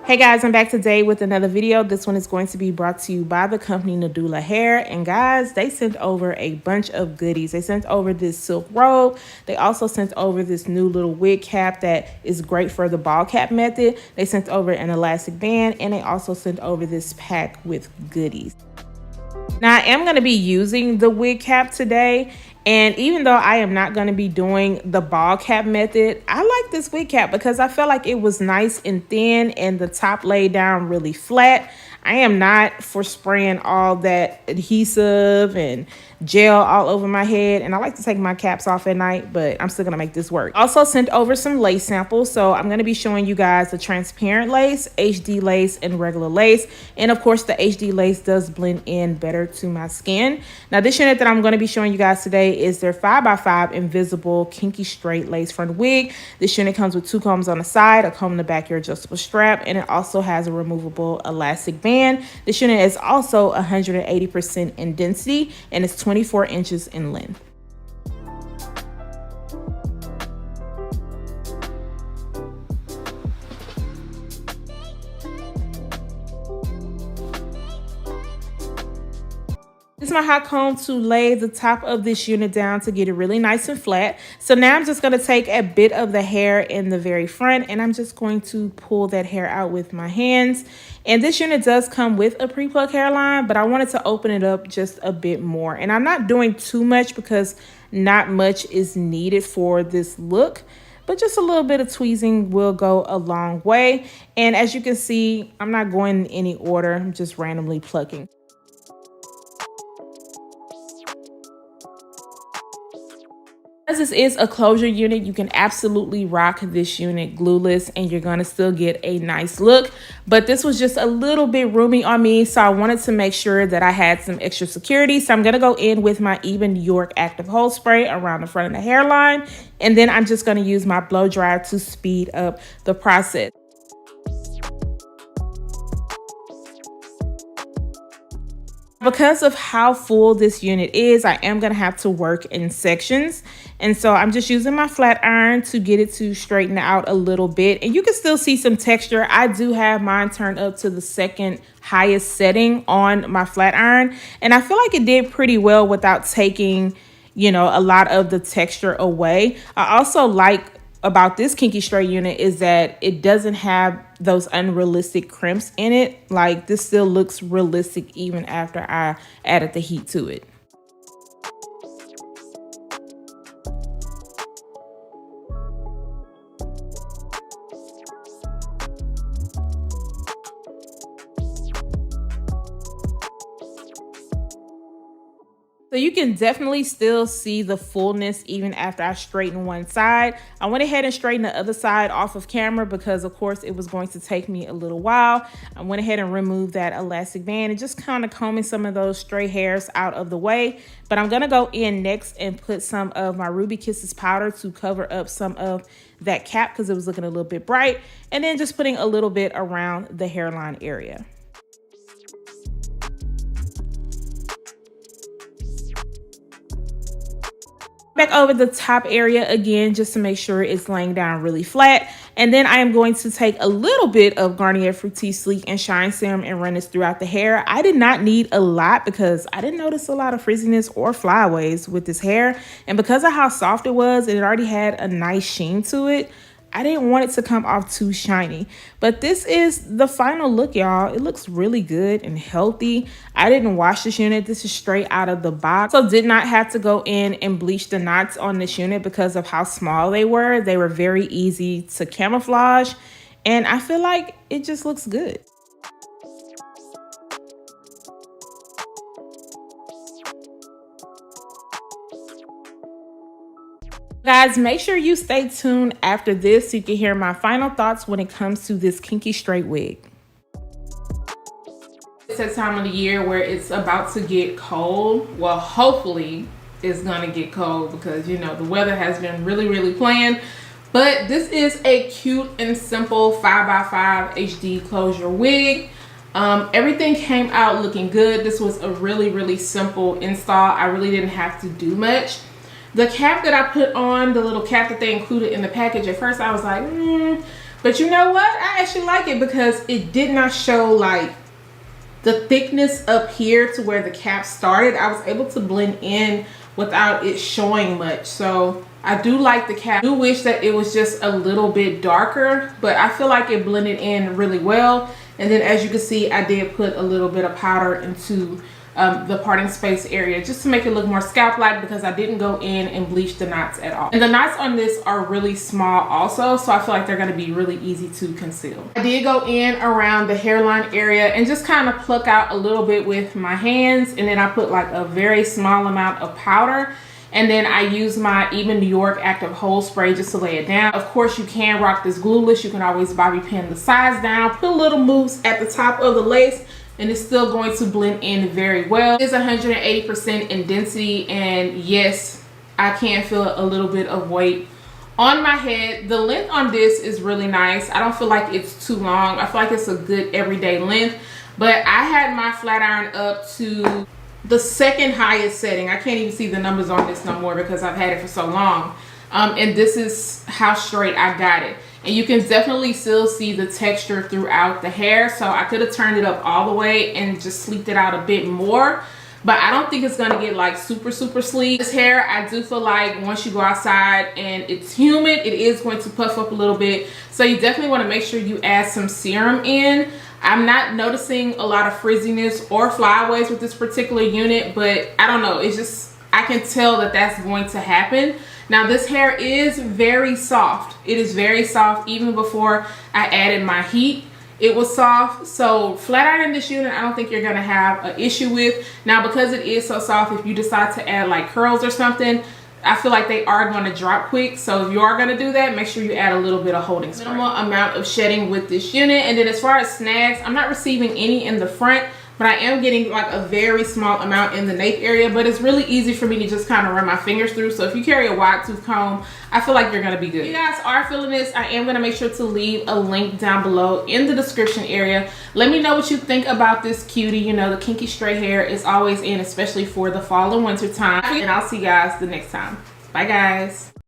Hey guys, I'm back today with another video. This one is going to be brought to you by the company Nadula Hair. And guys, they sent over a bunch of goodies. They sent over this silk robe. They also sent over this new little wig cap that is great for the ball cap method. They sent over an elastic band, and they also sent over this pack with goodies. Now, I am going to be using the wig cap today. And even though I am not going to be doing the ball cap method, I like this wig cap because I felt like it was nice and thin and the top laid down really flat. I am not for spraying all that adhesive and gel all over my head, and I like to take my caps off at night, but I'm still gonna make this work. Also sent over some lace samples, so I'm gonna be showing you guys the transparent lace, HD lace, and regular lace. And of course the HD lace does blend in better to my skin. Now this unit that I'm gonna be showing you guys today is their 5x5 invisible kinky straight lace front wig. This unit comes with 2 combs on the side, a comb in the back, your adjustable strap, and it also has a removable elastic band. This unit is also 180% in density, and it's 24 inches in length. This is my hot comb to lay the top of this unit down to get it really nice and flat. So now I'm just going to take a bit of the hair in the very front, and I'm just going to pull that hair out with my hands. And this unit does come with a pre-plug hairline, but I wanted to open it up just a bit more. And I'm not doing too much because not much is needed for this look, but just a little bit of tweezing will go a long way. And as you can see, I'm not going in any order. I'm just randomly plucking. As this is a closure unit, you can absolutely rock this unit glueless and you're going to still get a nice look. But this was just a little bit roomy on me, so I wanted to make sure that I had some extra security. So I'm going to go in with my Even New York Active Hold Spray around the front of the hairline. And then I'm just going to use my blow dryer to speed up the process. Because of how full this unit is, I am going to have to work in sections. And so I'm just using my flat iron to get it to straighten out a little bit. And you can still see some texture. I do have mine turned up to the second highest setting on my flat iron. And I feel like it did pretty well without taking, you know, a lot of the texture away. I also like about this kinky straight unit is that it doesn't have those unrealistic crimps in it. Like, this still looks realistic even after I added the heat to it. So you can definitely still see the fullness even after I straighten one side. I went ahead and straightened the other side off of camera because of course it was going to take me a little while. I went ahead and removed that elastic band and just kind of combing some of those stray hairs out of the way. But I'm gonna go in next and put some of my Ruby Kisses powder to cover up some of that cap because it was looking a little bit bright. And then just putting a little bit around the hairline area. Back over the top area again, just to make sure it's laying down really flat. And then I am going to take a little bit of Garnier Fructis Sleek and Shine Serum and run this throughout the hair. I did not need a lot because I didn't notice a lot of frizziness or flyaways with this hair. And because of how soft it was, and it already had a nice sheen to it, I didn't want it to come off too shiny. But this is the final look, y'all. It looks really good and healthy. I didn't wash this unit. This is straight out of the box. So did not have to go in and bleach the knots on this unit because of how small they were. They were very easy to camouflage. And I feel like it just looks good. Guys, make sure you stay tuned after this so you can hear my final thoughts when it comes to this kinky straight wig. It's that time of the year where it's about to get cold. Well, hopefully it's gonna get cold because, you know, the weather has been really playing. But this is a cute and simple 5x5 HD closure wig. Everything came out looking good. This was a really simple install. I really didn't have to do much. The cap that I put on, the little cap that they included in the package, at first I was like, But you know what? I actually like it because it did not show like the thickness up here to where the cap started. I was able to blend in without it showing much. So I do like the cap. I do wish that it was just a little bit darker, but I feel like it blended in really well. And then as you can see, I did put a little bit of powder into the parting space area just to make it look more scalp-like, because I didn't go in and bleach the knots at all. And the knots on this are really small also, so I feel like they're going to be really easy to conceal. I did go in around the hairline area and just kind of pluck out a little bit with my hands, and then I put like a very small amount of powder. And then I use my Even New York Active Hold Spray just to lay it down. Of course, you can rock this glueless. You can always bobby pin the sides down, put little moves at the top of the lace, and it's still going to blend in very well. It is 180% in density, and yes, I can feel a little bit of weight on my head. The length on this is really nice. I don't feel like it's too long. I feel like it's a good everyday length, but I had my flat iron up to the second highest setting. I can't even see the numbers on this no more because I've had it for so long. And this is how straight I got it. And you can definitely still see the texture throughout the hair. So I could have turned it up all the way and just sleeked it out a bit more. But I don't think it's going to get like super sleek. This hair, I do feel like once you go outside and it's humid, it is going to puff up a little bit. So you definitely want to make sure you add some serum in. I'm not noticing a lot of frizziness or flyaways with this particular unit, but I don't know. It's just, I can tell that that's going to happen. Now this hair is very soft. It is very soft. Even before I added my heat, it was soft. So flat ironing this unit, I don't think you're gonna have an issue with. Now because it is so soft, if you decide to add like curls or something, I feel like they are going to drop quick. So if you are going to do that, make sure you add a little bit of holding spray. Minimal amount of shedding with this unit. And then as far as snags, I'm not receiving any in the front, but I am getting like a very small amount in the nape area. But it's really easy for me to just kind of run my fingers through. So if you carry a wide tooth comb, I feel like you're going to be good. If you guys are feeling this, I am going to make sure to leave a link down below in the description area. Let me know what you think about this cutie. You know, the kinky straight hair is always in, especially for the fall and winter time. And I'll see you guys the next time. Bye guys.